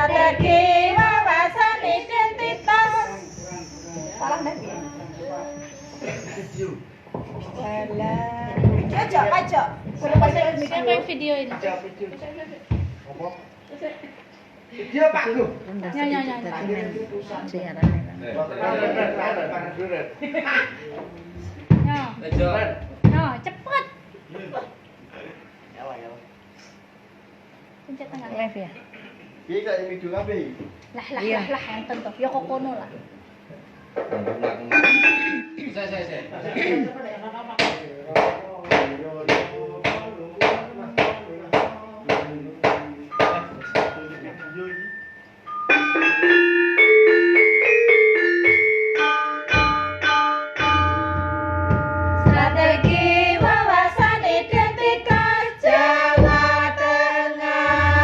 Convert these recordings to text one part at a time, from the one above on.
Strategi wawasan identitas. Salah dah dia. Pajak. Siapa yang video ini? Video Pak Gu. Nyanyi. No, cepet. Pencet tengah. Live ya. Piye kok yang video kabeh? Lah, yang tentu. Ya kok kono lah. Strategi wawasan identitas Jawa Tengah.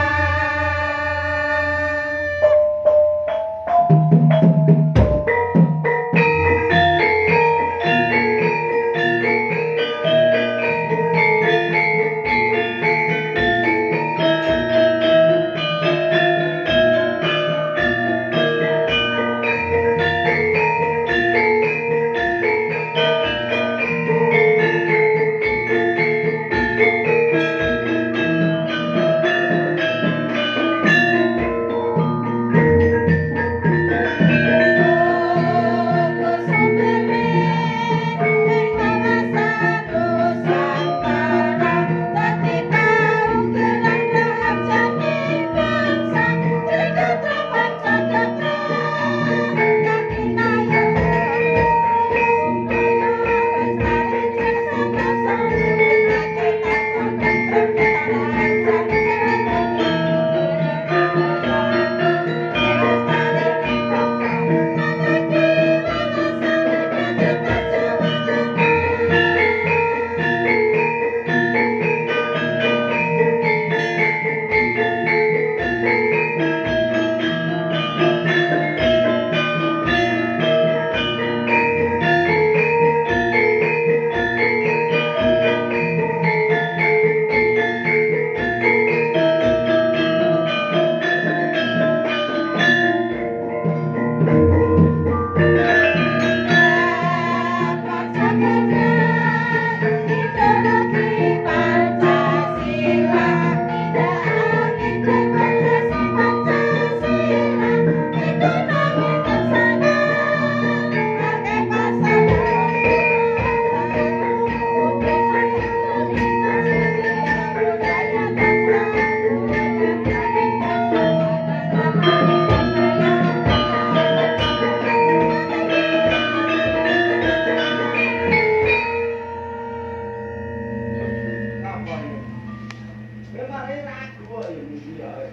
Memang enak gua ini dia.